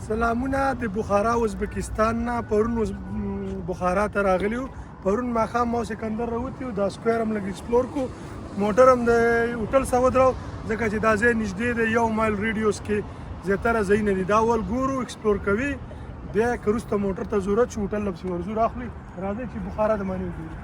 سلامونه د بخارا ازبکستان نه پرون بخارا ته راغلی وو. پرون ماښام ما سکندر راوتي وو، دا سکویر هم لږ ایکسپلور کو. موټر هم د هوټل څخه ودرو ځکه چې دا ځای نږدې دی، 1 مایل ریډیوس کې زیاتره ځایونه دي. دا اول ګورو ایکسپلور کوي، بیا که وروسته موټر ته ضرورت شي هوټل نه پسې ورځو راخلي. راځئ چې بخارا د معنی وګورو.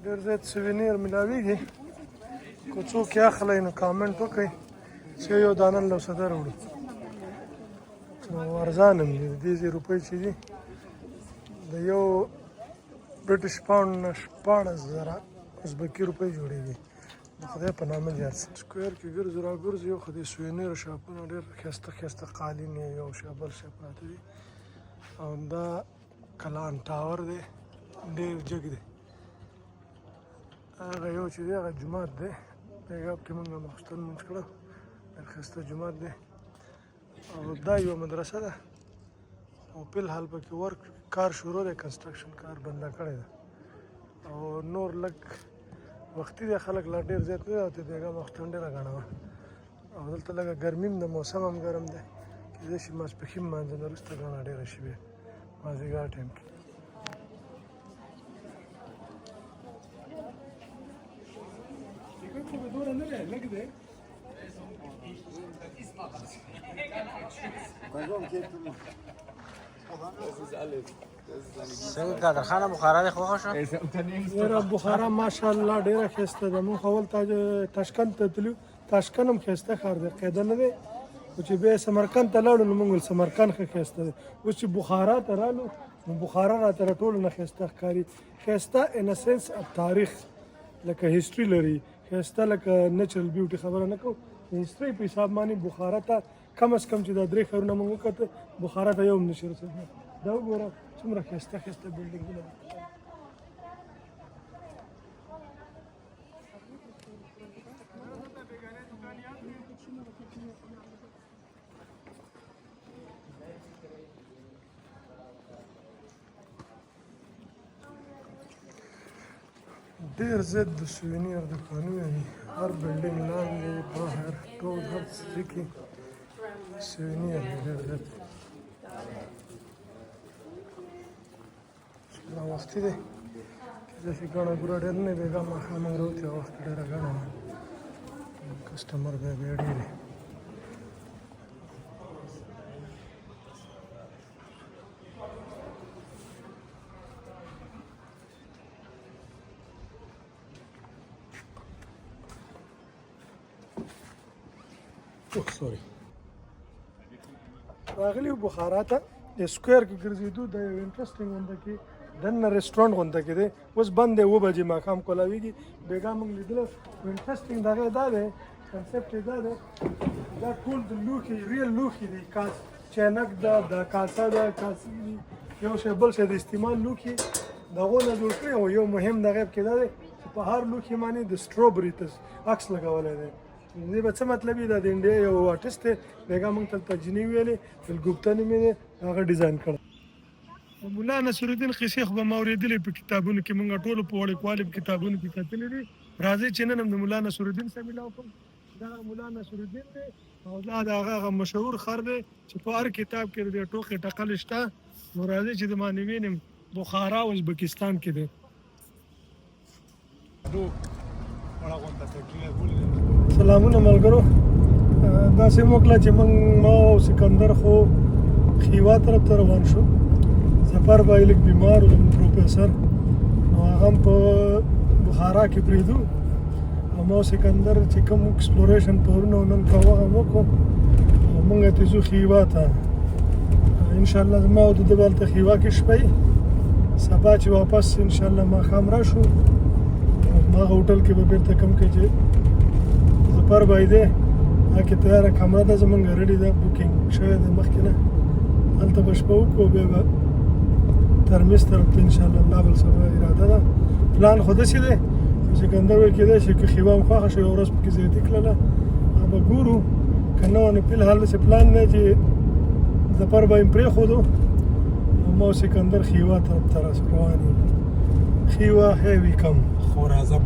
ډېر زیات سوینیر ملاویږي، که څوک یې اخلی نو کامنټ وکړئ چې یو دانه له صدر وړو. نو ارزان هم دي، د دې 1000 روپۍ چې دي د یو برټش پاونډ نه 16000 ازبکي روپۍ جوړېږي. د خدای په نامه زیات څه سکویر کې ګرځو را ګرځو، یو خو د سوینیر شاپونه ډېر ښایسته ښایسته قالین یې یو شی بل شی پراته دي. او دا کلان ټاور دی، ډېر جګ دی. هغه یو چې دی هغه جومات دی، پیغاب کې موږ ماخوستن لمونځ کړی، ډېر ښایسته جومات دی. او دا یوه مدرسه ده، او فلحال پکې ورک کار شروع دی، کنسټرکشن کار بنده کړی ده. او نور لږ وختي دی، خلک لا ډېر زیات نه دی، او د بیګا ماخوستن ډېره ګڼه وه. او دلته لږه ګرمي هم ده، موسم هم ګرم دی، کېدای شي ماسپښین لمانځه نه وروسته ګڼه ډېره شي بیا مازدیګر ټایم کې. څنګه قادر خانه بخارا دی خوښه شو؟ یاره بخارا ماشاءالله ډېره ښایسته ده. موږ اول تاشکند ته تللو، تاشکند هم ښایسته ښار دی، قاعده نه دی. خو چې بیا سمرقند ته لاړو نو موږ ویل سمرقند ښه ښایسته دی. اوس چې بخارا ته رالو نو بخارا راته له ټولو نه ښایسته ښکاري. ښایسته ان سنس تاریخ، لکه هیسټري لري، ښایسته لکه نیچرل بیوټي. خبره نه کوو د هیسټري په حساب باندې بخارا ته کم از کم چې دا 3 ښارونه موږ وکتل، بخارا ته یو هم نشي رسېدلی. دا وګوره څومره ښایسته ښایسته بلډینګونه دي. ډېر زیات د سوینیر دوکانونه دي، هر بلډینګ لاندې بهر ټول هر څه کې سوینیر دی ډېر زیات. لا وختي دی، کېدای شي ګڼه ګوره ډېر نه دی، بېګا ماښام راوتي هغه وخت کې ډېره ګڼه وه، کسټمر بیا ډېر دی. راغلی وو بخارا ته، د سکویر کې ګرځېدو. دا یو انټرسټینګ غونډه کې دننه رسټورانټ غونډه کې دی، اوس بند دی، 2 بجې ماښام کولاویږي. بیګا موږ لیدله. انټرسټینګ دغه دا دی، کنسپټ یې دا دی، دا ټول د لوښي ریل لوښي دي، کاس چینک ده، دا کاسه ده، کاسې دي، یو شی بل شی د استعمال لوښي د هغو نه جوړ کړي. او یو مهم دغه کې دا دی چې په هر لوښي باندې د سټروبري عکس لګولی دی. دې به څه مطلب وي؟ دا د انډیا یو آرټسټ دی، بیګا موږ ته تجنی ویلې، ګلګپتا نوم یې دی، هغه ډیزاین کړی. مولا نصرالدین قصې خو به ما اورېدلې په کتابونو کې، موږ ټولو په وړوکوالي په کتابونو کې کتلې دي. راځئ چې نن هم د مولا نصرالدین سره ملاو کړو. دا مولا نصرالدین دی، او دا د هغه مشهور خر دی چې په هر کتاب کې د ټوکې ټقل شته. نو راځئ چې د باندې وینم بخارا ازبکستان کې دی. سلامونه ملګرو، داسې مو وکړه چې ما او سکندر خو خیوا طرف ته روان شو. ظفر بھائی لږ بیمار و، پروفیسر، نو هغه هم په بخارا کې پرېږدو. او ما او سکندر چې کوم ایکسپلوریشن پرون او نن کوو هغه وکړو، او موږ ته ځو خیوا ته. انشاءالله زما او د ده به هلته خیوا کې شپه وي. سبا چې واپس انشاءالله ماښام راشو، هماغه هوټل کې به بېرته کوم کې چې ظفر بھائی دی هغه کې تیاره کمره ده زموږ ریډي ده، بوکینګ شوې ده مخکې نه. هلته به شپه وکړو، بیا به ترمیز طرف ته انشاءالله ملا بل سبا اراده ده. پلان خو داسې دی چې سکندر ویل کېدای شي که خیوا هم خوښه شوه یو ورځ پکې زیاتي کړله، به ګورو که نه نو فی الحال داسې پلان دی چې ظفر به یې پرېښودو او ما او سکندر خیوا طرف ته روان یو. خیوا هیوي کم خورازم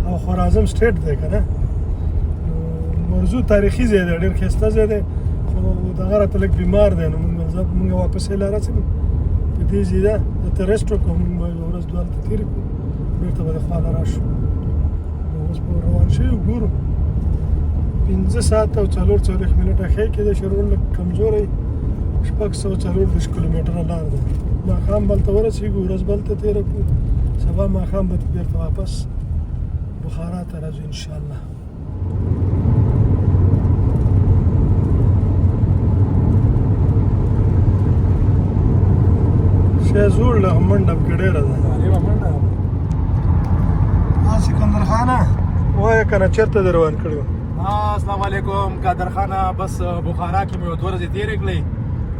او خوارزم سټیټ دی که نه. موضوع تاریخي ځای دی، ډېر ښایسته ځای دی، خو دغه راته لږ بیمار دی نو مونږ واپس هیله راسم په دې ځای ده دلته ریسټ وکړو. مونږ به یوه ورځ دوه هلته تېرې کړو، بېرته به د خواله راشو. نو اوس به روان شوي ګورو 5 ساعته او 4 منټه ښیي کېدای شي روډ لږ کمزوری 640 کیلومتره لار ده. ماښام به هلته ورسېږو، ورځ به هلته تېره کړو، سبا ماښام به بېرته واپس بخارا ته راځو انشاءالله. شی زوړ له منډه پکې ډېره ده. غریبه منډه سکندر خانه وایه که نه چېرته دې روان کړي وو؟ السلام علیکم قادر خانه. بس بخارا کې مې 2 ورځې تېرې کړې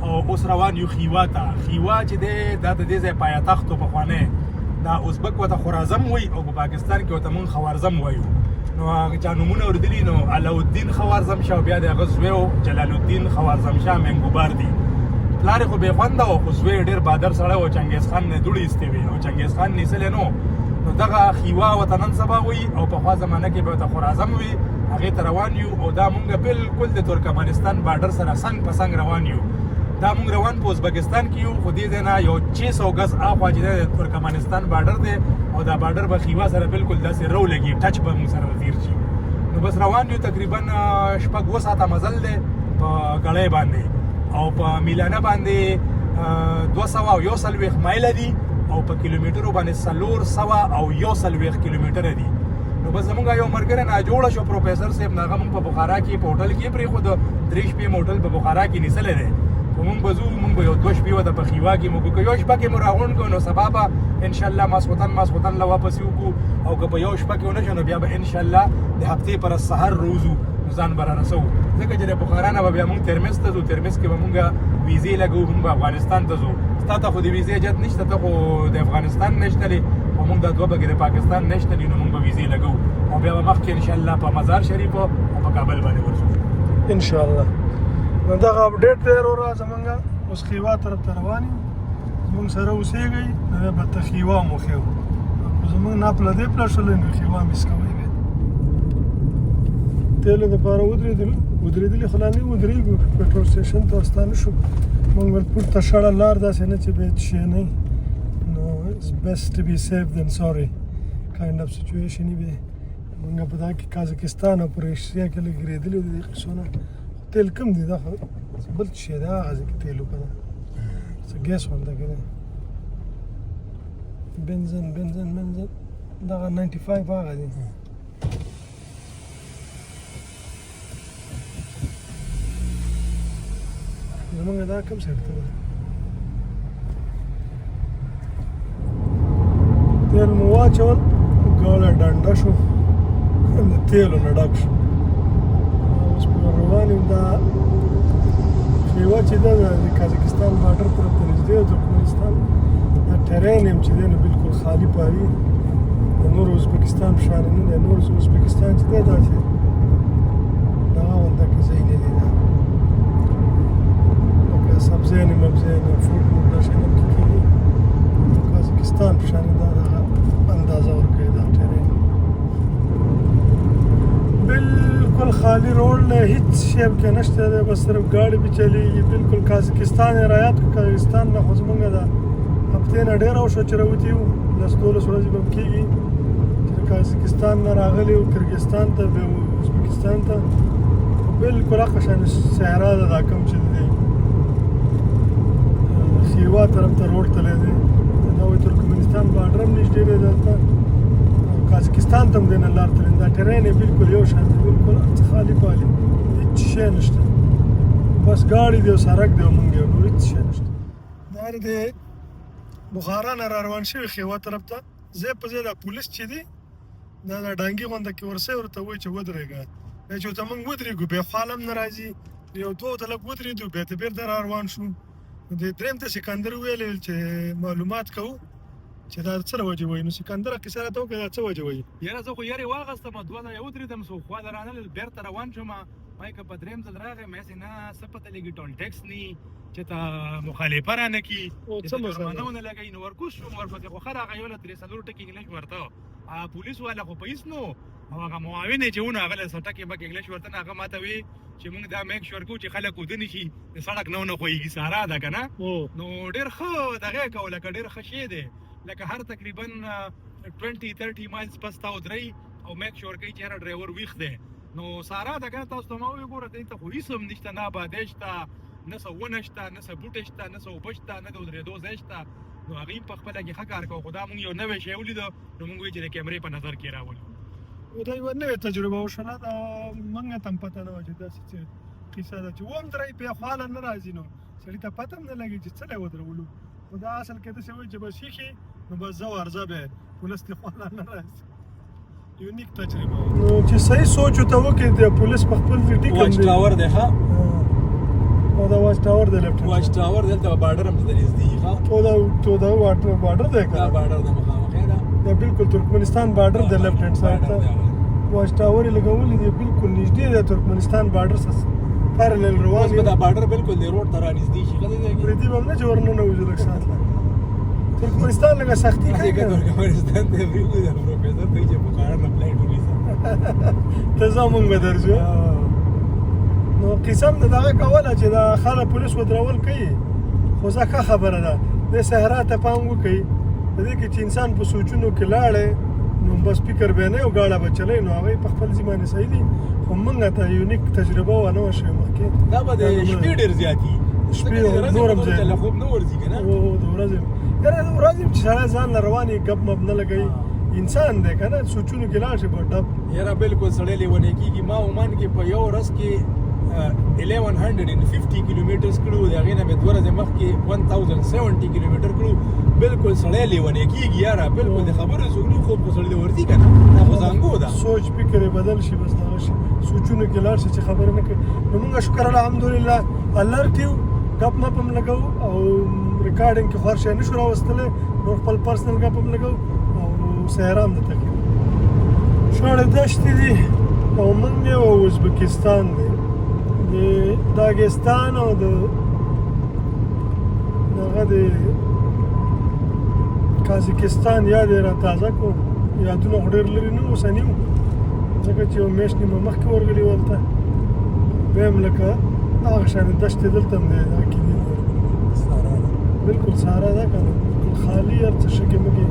او اوس روان یو خیوا ته. خیوا چې دی دا د دې ځای پایتخت و پخوانی، دا ازبک ورته خورازم وایي او په پاکستان کې ورته مونږ خوارزم وایو. نو هغه چا نومونه اورېدلي نو علاالدین خوارزم شاه او بیا د هغه زوی و جلال الدین خوارزم شاه مینګوبار دی. پلار یې خو بې خونده و خو زوی یې ډېر بهادر سړی و، چنګیز خان نه دوړې ایستې وې او چنګیز خان نیسلی نو. نو دغه خیوا ورته نن سبا وایي او پخوا زمانه کې به ورته خورازم وي. هغې ته روان یو او دا مونږ بالکل د ترکمنستان بارډر سره څنګ په څنګ روان یو. دا مونږ روان په ازبکستان کې یو، خو دې ځای نه یو 600 گز اخوا چې دی د ترکمنستان بارډر دی او دا بارډر به خیوا سره بالکل داسې رو لګي، ټچ به مونږ سره تېر شي. نو بس روان یو تقریبا 6-7 ساعته مزل دی په ګړۍ باندې او په میلانه باندې 241 مایله دي او په کیلومترو باندې 441 کیلومتره دي. نو بس زمونږ یو ملګری ناجوړه شو پروفیسر صاحب، نو هغه مونږ په بخارا کې په هوټل کې پرېښود. 3 شپې مو هوټل په بخارا کې نیسلی دی. خو مونږ به ځو، مونږ به یو 2 شپې ورته په خیوا کې مو که یو شپه کې مو راغونډ کړو نو سبا به انشاءالله ماسخوتن له واپس وکړو او که په یو شپه کې ونه شو نو بیا به انشاءالله د هفتې پر سحر روزو ځان به رارسوو. ځکه چې د بخارا نه به بیا مونږ ترمز ته ځو، ترمز کې به مونږ ویزې لګوو، مونږ به افغانستان ته ځو. ستا ته خو د ویزې اجازت نشته، ته خو د افغانستان نشتلې او مونږ دا دوه بګې د پاکستان نشتلې، نو مونږ به ویزې لګوو او بیا به مخکې انشاءالله په مزار شریف او په کابل باندې ورځو انشاءالله. نو دغه اپډیټ دی وروره زمونږ. اوس خیوا طرف ته روان یو، زمونږ سره اوسېږئ نو بیا به ته خیوا مو ښیو. زمونږ ناپ له دې پله شولی نو خیوا مس کوئ بیا. تیلو دپاره ودرېدلي خو لا نه ودرېږو، پټرول سټیشن ته ورستانه شو. مونږ ول پورته شړه لار داسې نه چې بیا کښېنئ. نو it's best to be safe than sorry kind of situation وي. مونږ په دا کې کازاکستان او په رشیا کې لږ ګرېدلي دي قصونه. تیل کم دی دا بل څه دی هغه ځای کې تیل وکړه څه ګیس غونډه کې دی بنزین دغه 95 هغه دی. زمونږ دا کوم سایډ ته دی؟ تیل مو واچول، ګاډی ډنډه شو، د تیلو نه ډک شو. اوس په روان یم. دا خیوا چې ده د کازاکستان بارډر طرف ته نږدې د ترکمنستان دا ټرین یم چې دی نو بالکل خالي پاري، د نور ازبکستان په شان نه دی. نور ازبکستان چې دی داسې دغه غونډه کې ځای نه دی، دا لکه سبزی نه مبزی نه فوډ دا شی نه پکې کېږي. کازاکستان په شان دا دغه اندازه ورکوي دا ټرین. بالکل خالی روډ نه، هیڅ شی پکې نشته دی، بس صرف ګاډي پې چلېږي. بالکل کازاکستان یې رایاد کړو. کازاکستان نه خو زمونږ د هفتې نه ډېره وشوه چې راوتي یو، 10-12 ورځې به هم کېږي چې کازاکستان نه راغلي یو کرګستان ته، بیا ازبکستان ته. بالکل هغه شان صحرا ده دا کوم چې دی خیوا طرف ته روډ تللی دی. دا وایي ترکمنستان بارډر هم نږدې دی دلته، کازاکستان ته هم دی نه لار تللی. دا ټرین یې بالکل یو شان دی، بالکل خالي پالي، هېڅ شی نشته، بس ګاډي دی او سړک دی او مونږ یو، نور هېڅ شی نشته. دا د بخارا نه را روان شوي خیوا طرف ته. ځای په ځای دا پولیس چې دی دا ډانګي غونډه کې ورسئ، ورته وایي چې ودرېږه. بیا چې ورته مونږ ودرېږو بیا خال هم نه راځي. یو 2 ته لږ ودرېدو، بیا ته بېرته را روان شو. نو د درېیم ته سکندر وویل چې معلومات کوو چې دا څه وجې وایي. نو سکندره کیسه راته وکړه دا څه وجې وایي؟ یاره زه خو یارې واغستم، 2 ځله ودرېدم، څو خوا له رانه بېرته روان شوم. ما که په درېیم ځل راغی مې سې نه څه پته لګي ټول ټیکس نی چې ته مخالفه رانه کي څه مسله جرمانه ونه لګوي نو ورکوز شوم ورپسې خو ښه راغی یو له 3 ټکي انګلیش ورته پولیس والا خو په هېڅ نو او هغه معاون یې چې ونه هغه له څه ټکي بک انګلیش ورته نه هغه ماته وی چې موږ دا میک شور کوو چې خلک ودني شي د سړک نه ونه خوېږي سارا ده که نه نو ډېر ښه دغه کوو لکه ډېر ښه شی دی لکه هر تقریبا 20-30 مایلز پس تا ودرئ او میک شور کوي چې هر ډرایور ویښ دی نو سارا ده که نه تاسو ته ما وګوره دلته خو هېڅ هم نشته نه آبادۍ شته نه څه ونه شته نه څه بوټی شته نه څه اوبه شته نه د ودرېدو ځای شته نو هغوی په خپله کې ښه کار کوو خو دا مونږ یو نوی شی ولیدو نو مونږ وایي چې د کیمرې په نظر کې راولو دا یوه نوې تجربه وشوله دا موږ ته هم پته نه وه چې داسې څه قیصه ده چې اووم درې بیا خواله نه راځي نو سړي ته پته هم نه لګي چې څه لی ودرولو خو دا اصل کې داسې وایي چې بس ایښي نو بس ځه ورځه بیا پولیس دې خواله نه راځي یونیک تجربه نو چې صحیح سوچ ورته وکړي د پولیس په خپل ځای ټیک واچ ټاور دی ښه او دا واچ ټاور دی لیفټنټ واچ ټاور دلته بارډر هم د نږدې ښه تو دا بارډر دی که دا بارډر د مخامخ دی دا بالکل ترکمنستان بارډر دی لیفټنټ سایډ ته واچ ټاور یې لګولي دی بالکل نږدې دی ترکمنستان بارډر سره پارلل روان اوس به دا بارډر بالکل د روډ ته رانږدې شي ښه دی پرېدي به هم نه چې ورننوځو لږ ساعت لا ترکمنستان لږه سختي کوي که نه ترکمنستان ته پرېږدو د پروفیسر ته چې بخارا نه فلایټ ونیسه ته ځه مونږ به درځو نو قسم د دغه کوله چې دا خاله پولیس ودرول کوي خو ځه ښه خبره ده دې صحرا ته پام وکړئ په دې کې چې انسان په سوچونو کې لاړی نو بس فکر به نه او ګاډه به چلی نو هغوی په خپل ځای باندې صحیح دي خو موږ ته یونیک تجربه ونه وه شوې مخکې دا به د شپې ډېر زیات وي شپې نور هم زیات له خوب نه ورځي که نه د ورځې یاره د ورځې چې سړی ځان له روان وي ګپ مپ نه لګوي انسان دی که نه سوچونو کې لاړ شي په ډب یاره بالکل سړی لیونی کېږي ما عمان کې په یو ورځ کې 1150 کیلومیټرز کړو د هغې نه مې دوه ورځې مخکې 1070 کیلومیټر کړو بالکل سړی لیونی کېږي یاره بالکل د خبرو څوک خوب خو سړی د ورځي که نه دا خو زانګو ده سوچ فکر یې بدل شي بس دغه شي سوچونو کې لاړ شي چې خبرې نه کوي نو موږ شکر الحمدلله الرټ یو ګپ مپ هم لګو او ریکارډینګ کې خور شی نه شو راوستلی نور خپل پرسنل ګپ هم لګو او صحرا هم دلته کوي شاړې دښتې دي او موږ یو ازبکستان دی د داګستان او د دغه د کازاکستان یاد یې را تازه کړو یادونه خو ډېر لرې نه اوسني وو ځکه چې یو میاشت نیمه مخکې ورغلي وو هلته بیا هم لکه هغه شانې دښتې دلته هم دی دغه کې دي بالکل سارا ده که نه بالکل خالي هر څه شګې مګې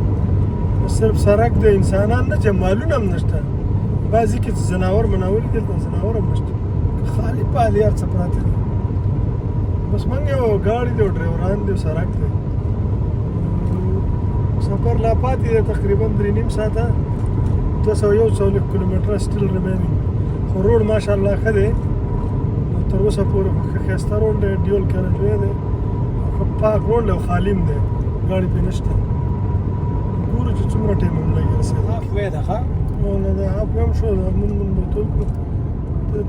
صرف سړک دی انسانان نه چې مالونه هم نشته بعضې کې چې ځناور مناور دي دلته ځناور هم نشته خالي پالي هر څه پراته دي بس موږ یو ګاډي دی او ډرایوران دی او سړک دی سفر لا پاتې دی تقریبا 3.5 ساعته 241 کیلومتره سټیل ریمینینګ خو روډ ماشاءالله ښه دی تر اوسه پورې ښه ښایسته روډ دی ډیول کیریجوی دی ښه پاک روډ دی او خالي هم دی ګاډي پرې نشته ګورو چې څومره ټایم هم لګي رسېدو هاف وی ده ښه نه دا هاف وی هم شو مون به ورته وکړو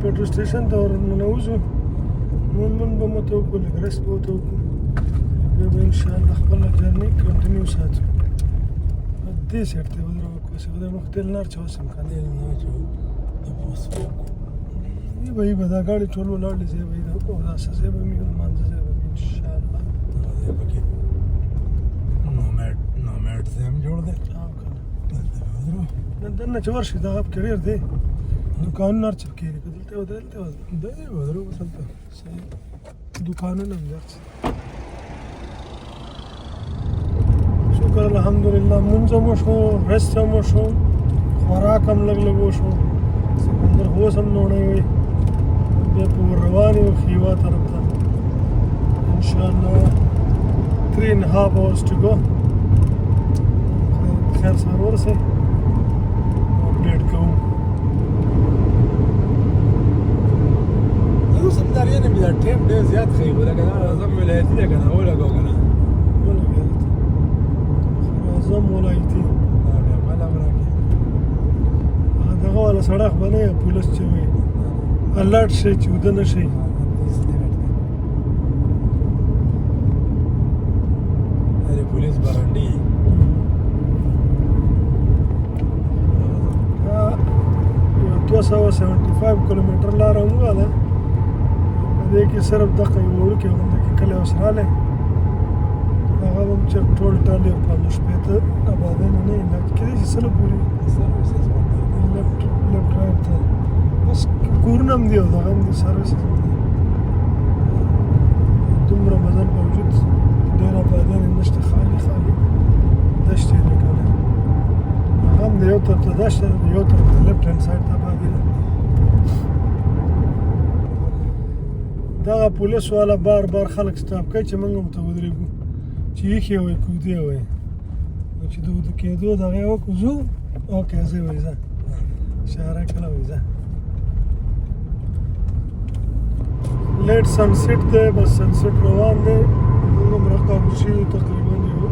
پټرول سټیشن ته ورننوځو مون به مو ته وکړو لږ ریسټ به ورته وکړو بیا به انشاءالله خپله جرني کنټینیو ساتو دې سایډ ته ودرېږو کوسې ودرېږو تیل نه اچوسم که نه به به دا ګاډي ټول ولاړ دي ځای به یې او داسې ځای به مې لمانځه ځای به مې انشاءالله نومېډ ځای هم جوړ دی دننه چې ورشي دغه پکې ډېر دی دوکانونه هر څه پکې دي که دلته ودرېدلته دی ودرو بس هلته صحیح دوکانونه هم هر څه شکر الحمدلله مونځ هم وشو رست هم وشو خوراک هم لږ لږ وشو سکندر خو اوس هم نوړی وی بیا په ور روان یو خیوا طرف ته انشاءالله 3.5 hours to go خیر سهار ورسئ اپډیټ کوم اوس هم دا یعنې مې دا ټیم ډېر زیات ښیي خو لکه دا اعظم ولایتي دی که نه ولګو که نه اعظم ولایتي دا بیا مال هم راکړي دغه والا سړک به نه پولیس چې وي الرټ شي چې وده نه شي پولیس برانډي یو 2 275 کیلومتر لاره موږ ده په دې کې صرف دغه یو وړوکی غونډه کې کلی اوس رالی هغه به هم چې ټول ټال یو 50 آبادانې نه وي دا کېدای شي سله پورې لیفټ رایټ ته بس کورونه هم دي او دغه هم دي سروسز هم دي دومره مزل موجود ډېر آبادانې نشته خالي دښتې دي که نه هغه هم د یو طرف ته دښته ده د یو طرف ته لیفټ هینډ سایډ ته آبادي ده دغه پولیس والا بار بار خلک سټاپ کوي چې موږ هم ته ودرېږو چې ایښې وایي کودې وایي نو چې د ودو کېدو دغه یې وکړو ځو اوکې ځه وایي ځه اشاره کړه وایي ځه لیټ سنسیټ دی بس سنسیټ روان دی موږ هم راقابو شوي تقریبا یو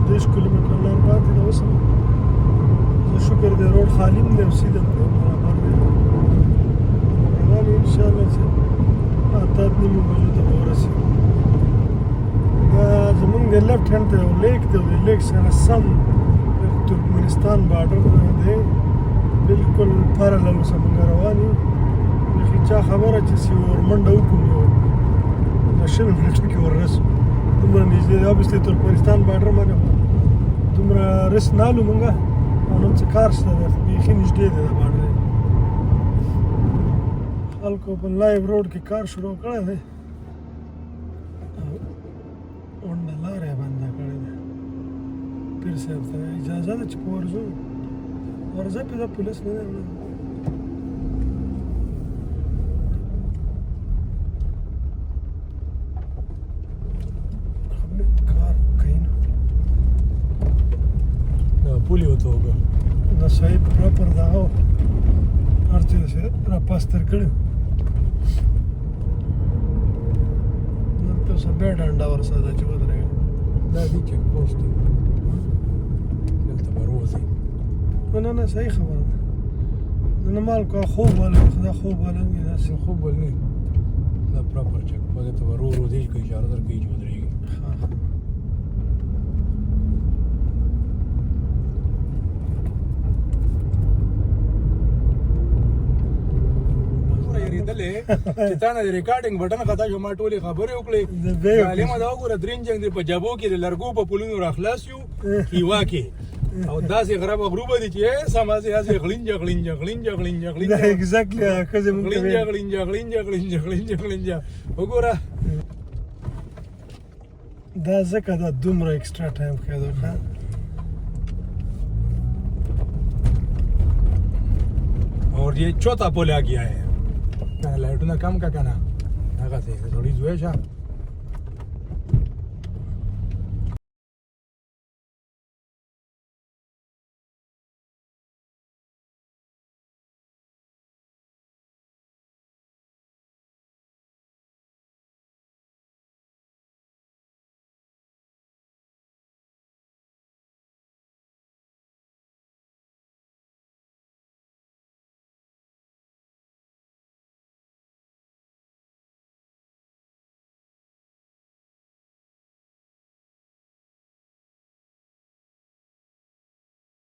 30 کیلومتر لار پاتې ده اوس هم زه شکر دی روډ خالي هم دی او سیده هم دی برابر دی روان یو انشاءالله چې 8-9 بجو ته به ورسېږو دا زمونږ د لیفټ هینډ ته یو لیک دی او د لیک سره سم ترکمنستان بارډر دی بلکل پارلل اوسه مونږ روان یو بیخي چا خبره چې سی ورمنډه وکړو نو په 20 منټو کې وررسو دومره نږدې دی اوبسلی ترکمنستان بارډر باندې دومره رسک نه الو مونږ او نن څه کار شته دی خو بیخي نږدې دی دا بارډر خلکو په لایو روډ کې کار شروع کړی دی اونډه لاره یې بنده کړې ده پیر صاحب ته اجازه ده چې په ورځو ورځه پې دا پولیس نه دی کار کوي نو دا پولي ورته وګوره دا صحیح پراپر دغه هر څه چې راپاستر کړي دلته اوسه بیا ډنډه ورسره چې ودرېږي دا دی چیک پوسټ دی دلته به روزي نه صحیح خبره ده نه مال کو خوب ولا خدا خوب ولا نه داسې خوب ولني دا پراپر چیک پوسټ ته ورو دی کوي اشاره درکوي چې ودرېږي چې تا نه د ریکارډینګ بټن خطا شو ما ټولې خبرې وکړې معلومه ده وګوره درین جنګ دی په جبو کې د لرګو په پلونو راخلاص یو کیوا کې او داسې غرب غروبه دي چې سماسي هسې غلینجه ایگزیکټلی کزه مونږ غلینجه وګوره دا ځکه دا دومره ایکسټرا ټایم خېدو ښه और ये चौथा पुल आ गया है लाइटों का कम का कहना थोड़ी जो है